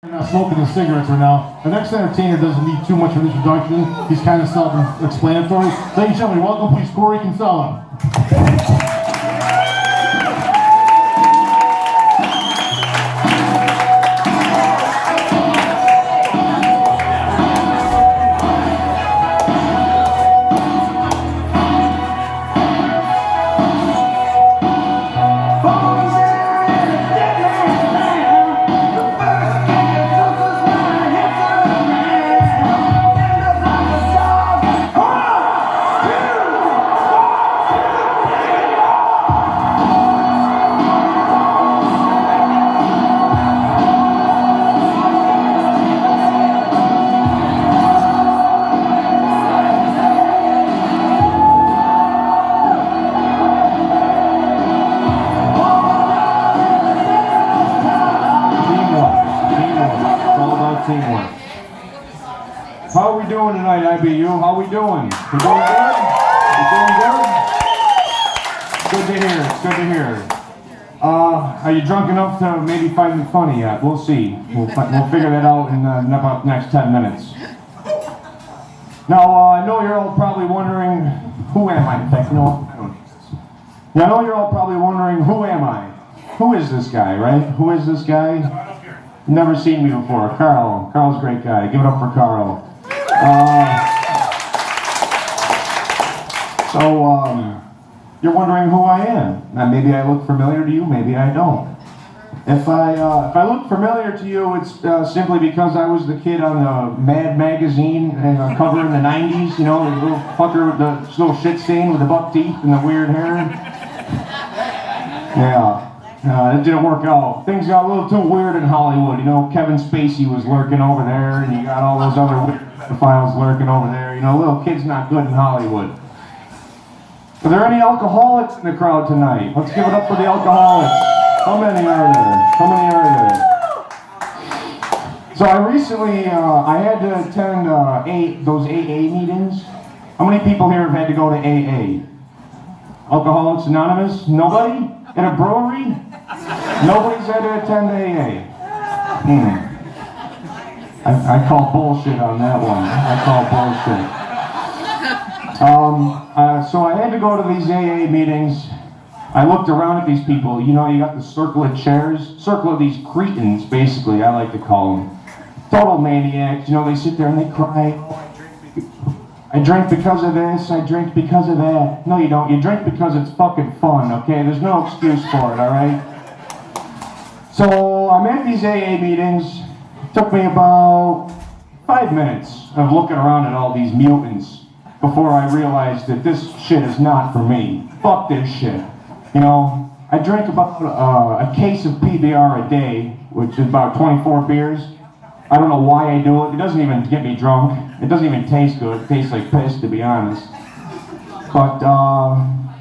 Smoking his cigarettes right now. The next entertainer doesn't need too much of an introduction. He's kind of self-explanatory. Ladies and gentlemen, welcome please Kinsella. Teamwork. How are we doing tonight, IBU? How are we doing? We doing good? We doing good? Good to hear. It's good to hear. Are you drunk enough to maybe find me funny yet? We'll see. We'll figure that out in about the next 10 minutes. Now, I know you're all probably wondering, who am I? In fact, no, I don't need this. Yeah, I know you're all probably wondering, who am I? Who is this guy, right? Who is this guy? Never seen me before. Carl. Carl's a great guy. Give it up for Carl. You're wondering who I am. Now, maybe I look familiar to you, maybe I don't. If I look familiar to you, it's simply because I was the kid on the Mad magazine cover in the 90s, you know, the little fucker with the little shit stain with the buck teeth and the weird hair. Yeah. It didn't work out. Things got a little too weird in Hollywood. You know, Kevin Spacey was lurking over there, and you got all those other weird files lurking over there. You know, little kid's not good in Hollywood. Are there any alcoholics in the crowd tonight? Let's give it up for the alcoholics. How many are there? How many are there? So I recently, I had to attend those AA meetings. How many people here have had to go to AA? Alcoholics Anonymous? Nobody? In a brewery? Nobody's had to attend AA. I call bullshit on that one. I call bullshit. So I had to go to these AA meetings. I looked around at these people. You know, you got the circle of chairs. Circle of these cretins, basically, I like to call them. Total maniacs. You know, they sit there and they cry. I drink because of this, I drink because of that. No, you don't. You drink because it's fucking fun, okay? There's no excuse for it, alright? So, I'm at these AA meetings. It took me about 5 minutes of looking around at all these mutants before I realized that this shit is not for me. Fuck this shit. You know, I drink about a case of PBR a day, which is about 24 beers. I don't know why I do it. It doesn't even get me drunk. It doesn't even taste good. It tastes like piss, to be honest. But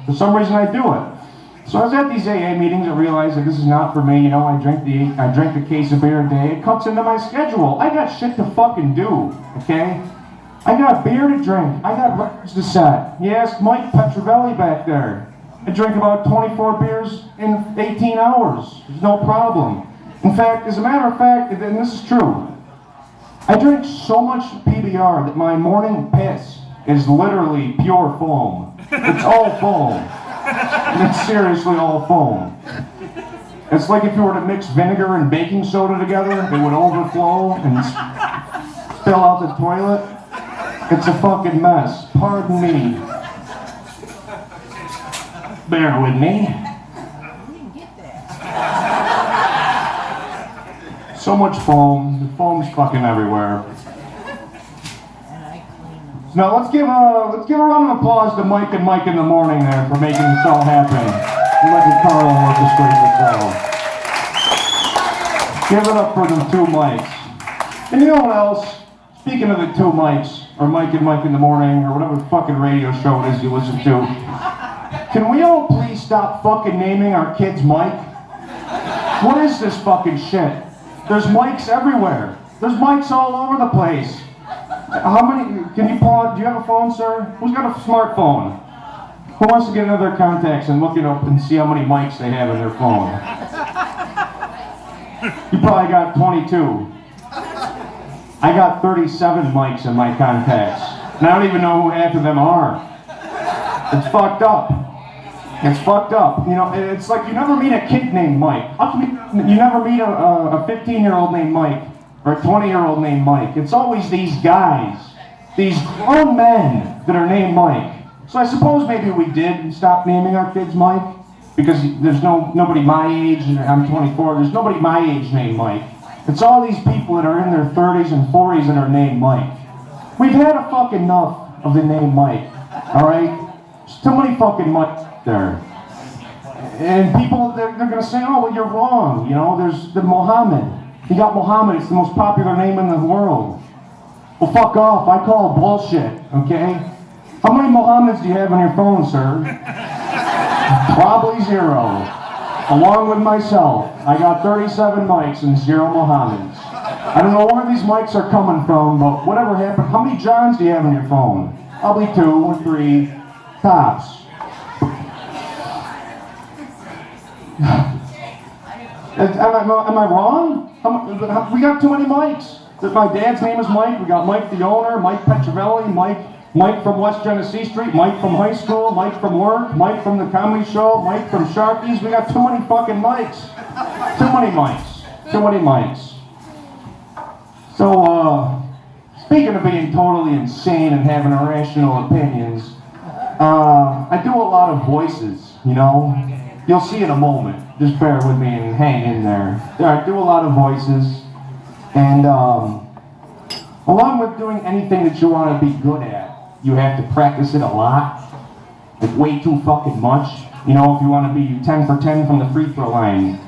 for some reason I do it. So I was at these AA meetings and realized that this is not for me. You know, I drink the case of beer a day. It cuts into my schedule. I got shit to fucking do, okay? I got beer to drink. I got records to set. You ask Mike Petrovelli back there. I drink about 24 beers in 18 hours. There's no problem. In fact, as a matter of fact, and this is true, I drink so much PBR that my morning piss is literally pure foam. It's all foam. It's seriously all foam. It's like if you were to mix vinegar and baking soda together, it would overflow and spill out the toilet. It's a fucking mess. Pardon me. Bear with me. So much foam. The foam's fucking everywhere. Now let's give a round of applause to Mike and Mike in the morning there for making this all happen. And letting Carl orchestrate this all. Give it up for the two mics. And you know what else? Speaking of the two mics, or Mike and Mike in the morning, or whatever fucking radio show it is you listen to, can we all please stop fucking naming our kids Mike? What is this fucking shit? There's mics everywhere. There's mics all over the place. How many, can you pull out, do you have a phone, sir? Who's got a smartphone? Who wants to get into their contacts and look it up and see how many mics they have in their phone? You probably got 22. I got 37 mics in my contacts, and I don't even know who half of them are. It's fucked up. It's fucked up. You know, it's like you never meet a kid named Mike. How come you never meet a 15-year-old named Mike or a 20-year-old named Mike? It's always these guys, these grown men that are named Mike. So I suppose maybe we did stop naming our kids Mike because there's nobody my age, and I'm 24, there's nobody my age named Mike. It's all these people that are in their 30s and 40s that are named Mike. We've had a fucking enough of the name Mike, all right? There's too many fucking Mikes out there. And people, they're gonna say, oh, well, you're wrong. You know, there's the Mohammed. You got Mohammed, it's the most popular name in the world. Well, fuck off, I call it bullshit, okay? How many Mohammeds do you have on your phone, sir? Probably 0. Along with myself, I got 37 mics and 0 Mohammeds. I don't know where these mics are coming from, but whatever happened, how many Johns do you have on your phone? Probably 2 or 3, tops. Am I wrong? We got too many mics. My dad's name is Mike. We got Mike the owner, Mike Petrovelli, Mike from West Genesee Street, Mike from high school, Mike from work, Mike from the comedy show, Mike from Sharkies. We got too many fucking mics. Too many mics. Too many mics. So, speaking of being totally insane and having irrational opinions, I do a lot of voices, you know? You'll see in a moment. Just bear with me and hang in there. I do a lot of voices, and along with doing anything that you want to be good at, you have to practice it a lot, like way too fucking much. You know, if you want to be 10 for 10 from the free throw line,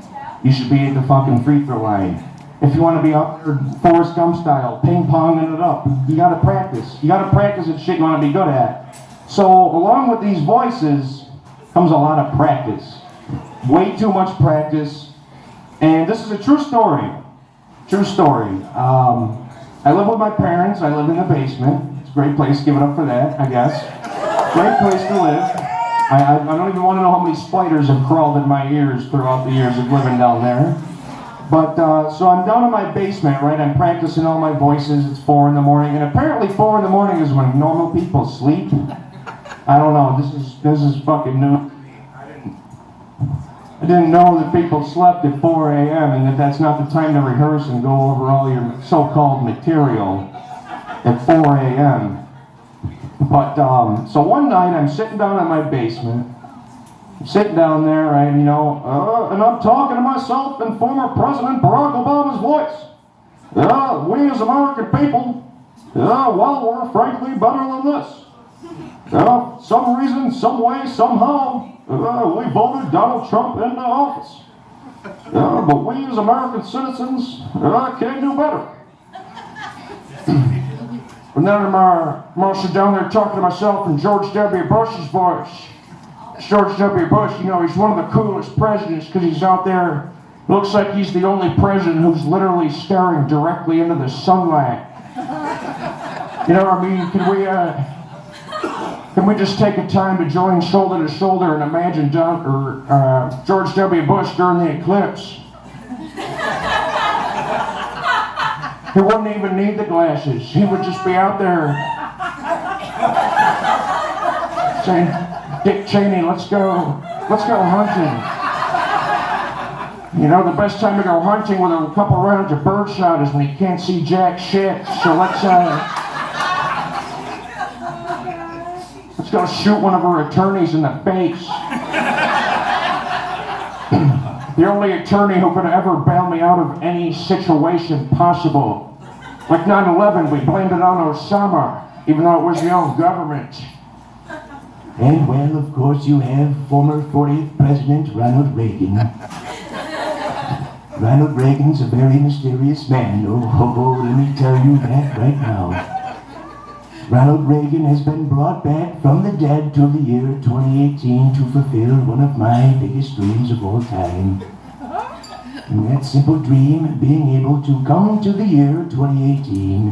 you should be at the fucking free throw line. If you want to be up there Forrest Gump style, ping-ponging it up, you got to practice. You got to practice at shit you want to be good at. So along with these voices comes a lot of practice. Way too much practice. And this is a true story. True story. I live with my parents. I live in the basement. It's a great place. Give it up for that, I guess. Great place to live. I don't even want to know how many spiders have crawled in my ears throughout the years of living down there. But, so I'm down in my basement, right? I'm practicing all my voices. It's 4 in the morning. And apparently 4 in the morning is when normal people sleep. I don't know. This is fucking new. I didn't know that people slept at 4 a.m. and that that's not the time to rehearse and go over all your so-called material at 4 a.m. But, so one night I'm sitting down in my basement. I'm sitting down there, and, you know, and I'm talking to myself in former President Barack Obama's voice. We as American people, well, we're frankly better than this. Some reason, some way, somehow, we voted Donald Trump into office. But we as American citizens can't do better. And then I'm sit down there talking to myself in George W. Bush's voice. George W. Bush, you know, he's one of the coolest presidents because he's out there. Looks like he's the only president who's literally staring directly into the sunlight. You know what I mean? Can we just take a time to join shoulder to shoulder and imagine George W. Bush during the eclipse? He wouldn't even need the glasses. He would just be out there saying, Dick Cheney, let's go hunting. You know, the best time to go hunting with a couple rounds of birdshot is when you can't see jack shit. So let's go shoot one of our attorneys in the face. The only attorney who could ever bail me out of any situation possible. Like 9/11, we blamed it on Osama, even though it was the own government. And well, of course, you have former 40th President Ronald Reagan. Ronald Reagan's a very mysterious man. Oh, let me tell you that right now. Ronald Reagan has been brought back from the dead to the year 2018 to fulfill one of my biggest dreams of all time. And that simple dream, being able to come to the year 2018,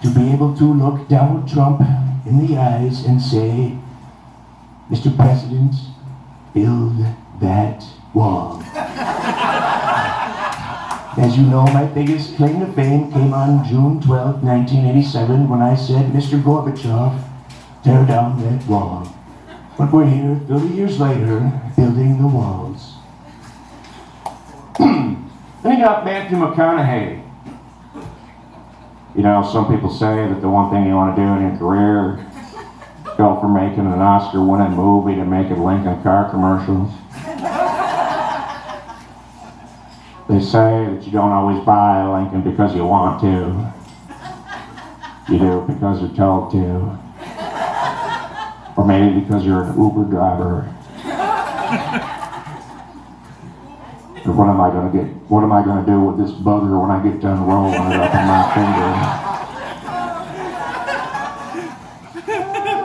to be able to look Donald Trump in the eyes and say, Mr. President, build that wall. As you know, my biggest claim to fame came on June 12, 1987, when I said, Mr. Gorbachev, tear down that wall. But we're here 30 years later, building the walls. Then you got Matthew McConaughey. You know, some people say that the one thing you want to do in your career, go from making an Oscar-winning movie to making Lincoln car commercials. They say that you don't always buy a Lincoln because you want to. You do it because you're told to. Or maybe because you're an Uber driver. Or what am I gonna do with this bugger when I get done rolling it up in my finger?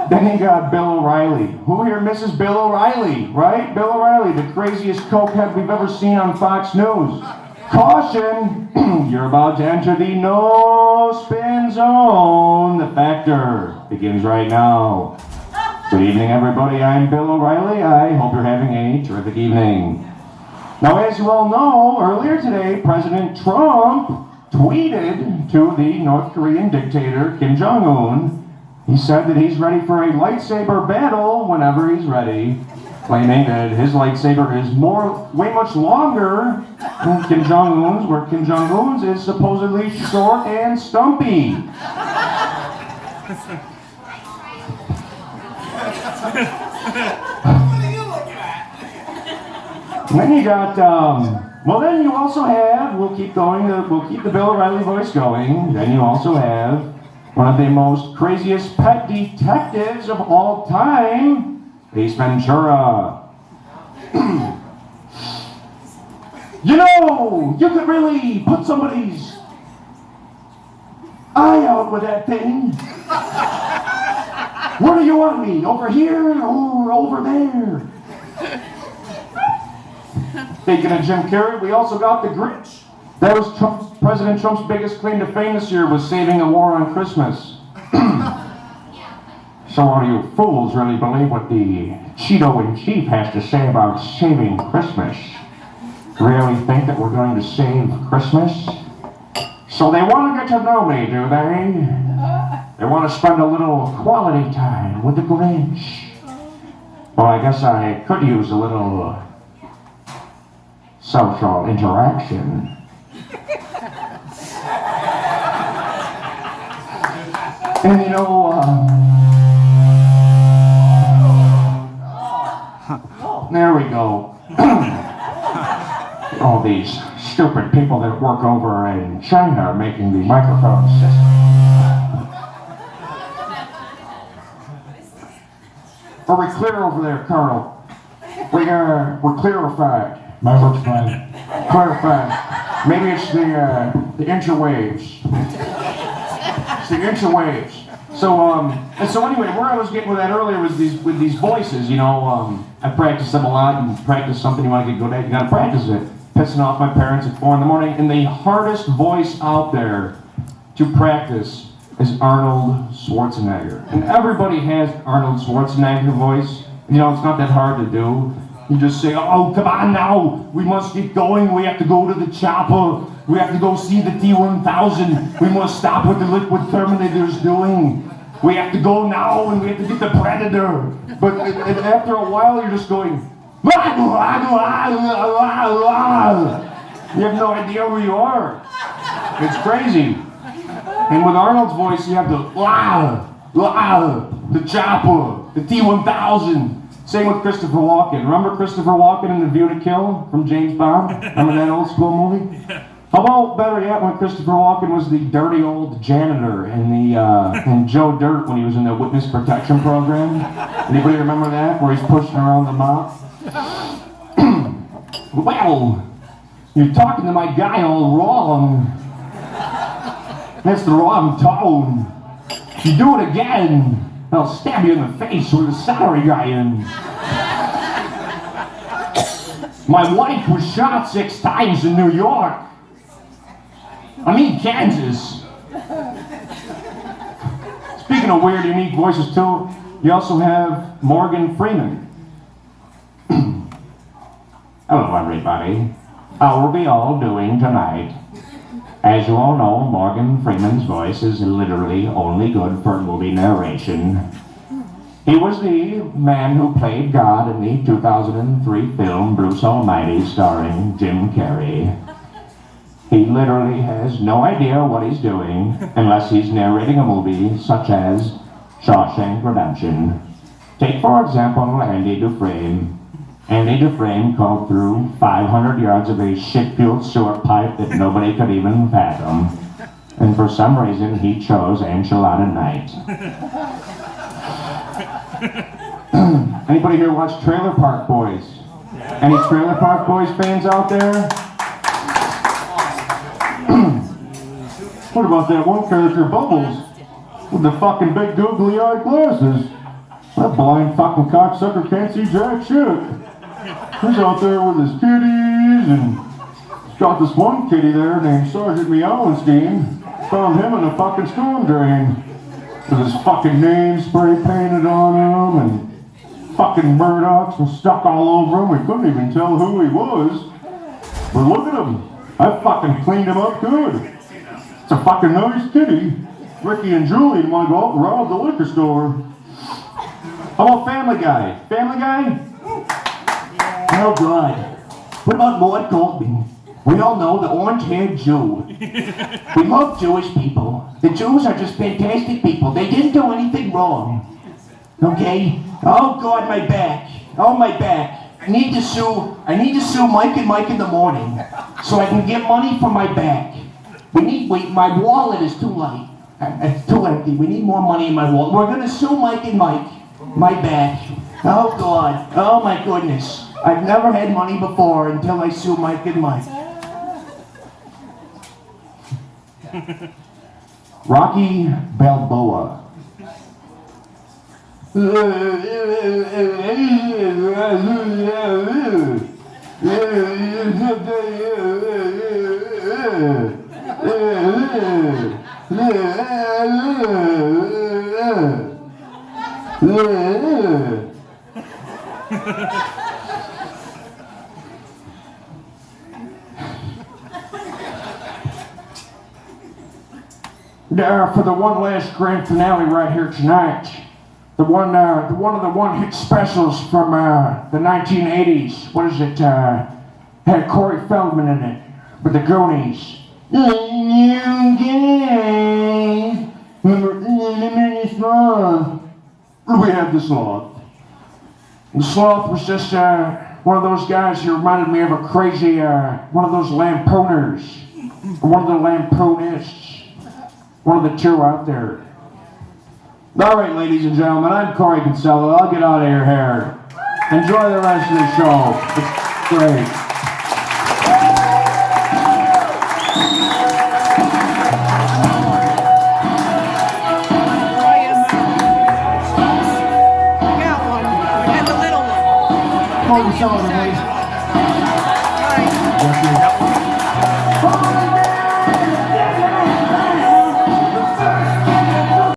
Then you got Bill O'Reilly. Who here misses Bill O'Reilly, right? Bill O'Reilly, the craziest cokehead we've ever seen on Fox News. Caution! You're about to enter the no-spin zone. The factor begins right now. Good evening, everybody. I'm Bill O'Reilly. I hope you're having a terrific evening. Now, as you all know, earlier today, President Trump tweeted to the North Korean dictator, Kim Jong-un. He said that he's ready for a lightsaber battle whenever he's ready, claiming that his lightsaber is way much longer than Kim Jong-un's, where Kim Jong-un's is supposedly short and stumpy. And then you got, then you also have, we'll keep the Bill O'Reilly voice going. Then you also have one of the most craziest pet detectives of all time, Ace Ventura. You know, you could really put somebody's eye out with that thing. Where do you want me? Over here or over there? Speaking of Jim Carrey, we also got The Grinch. That was President Trump's biggest claim to fame this year, was saving a war on Christmas. So all you fools really believe what the Cheeto-in-Chief has to say about saving Christmas? Really think that we're going to save Christmas? So they want to get to know me, do they? They want to spend a little quality time with the Grinch. Well, I guess I could use a little social interaction. And you know, there we go. All these stupid people that work over in China making the microphone system. Are we clear over there, Carl? We're clarified. My work's fine. Clarified. Maybe it's the interwaves. It's the interwaves. So anyway, where I was getting with that earlier was with these voices. You know, I practice them a lot, and practice something you want to get good at. You got to practice it. Pissing off my parents at 4 a.m, and the hardest voice out there to practice is Arnold Schwarzenegger. And everybody has Arnold Schwarzenegger voice. You know, it's not that hard to do. You just say, oh, come on now, we must get going, we have to go to the chopper, we have to go see the T-1000, we must stop what the liquid Terminator's doing, we have to go now and we have to get the Predator. But after a while you're just going, you have no idea where you are. It's crazy. And with Arnold's voice you have the chopper, the T-1000. Same with Christopher Walken. Remember Christopher Walken in The View to Kill from James Bond? Remember that old school movie? How about, better yet, when Christopher Walken was the dirty old janitor in Joe Dirt when he was in the Witness Protection Program? Anybody remember that? Where he's pushing around the mop? Well, you're talking to my guy all wrong. That's the wrong tone. If you do it again, I'll stab you in the face with a salary guy in. My wife was shot 6 times in New York. I mean Kansas. Speaking of weird, unique voices too, you also have Morgan Freeman. Hello, everybody. how are we all doing tonight? As you all know, Morgan Freeman's voice is literally only good for movie narration. He was the man who played God in the 2003 film Bruce Almighty starring Jim Carrey. He literally has no idea what he's doing unless he's narrating a movie such as Shawshank Redemption. Take, for example, Andy Dufresne. Andy Dufresne called through 500 yards of a shit-fueled sewer pipe that nobody could even fathom. And for some reason, he chose Enchilada Night. Anybody here watch Trailer Park Boys? Any Trailer Park Boys fans out there? What about that one character, Bubbles, with the fucking big googly-eyed glasses? That blind fucking cocksucker can't see jack shit. He's out there with his kitties, and he's got this one kitty there named Sergeant Meowenstein. Found him in a fucking storm drain with his fucking name spray painted on him, and fucking Murdochs were stuck all over him. We couldn't even tell who he was. But look at him. I fucking cleaned him up good. It's a fucking nice kitty. Ricky and Julian want to go out and rob the liquor store. How about Family Guy? Family Guy? Oh God. What about Lord Goldman? We all know the orange-haired Jew. We love Jewish people. The Jews are just fantastic people. They didn't do anything wrong. Okay? Oh God, my back. Oh, my back. I need to sue Mike and Mike in the morning so I can get money for my back. My wallet is too light. It's too empty. We need more money in my wallet. We're gonna sue Mike and Mike. My back. Oh God. Oh my goodness. I've never had money before until I sue Mike and Mike. Rocky Balboa. For the one last grand finale right here tonight, the one of the one-hit specials from the 1980s. What is it? Had Corey Feldman in it with the Goonies. We had the Sloth. The Sloth was just one of those guys who reminded me of a crazy, one of those lampooners, or one of the lampoonists. One of the two out there. All right, ladies and gentlemen, I'm Corey Kinsella. I'll get out of your hair. Enjoy the rest of the show. It's great. We got one. We had the little one. Corey Kinsella, please. All right.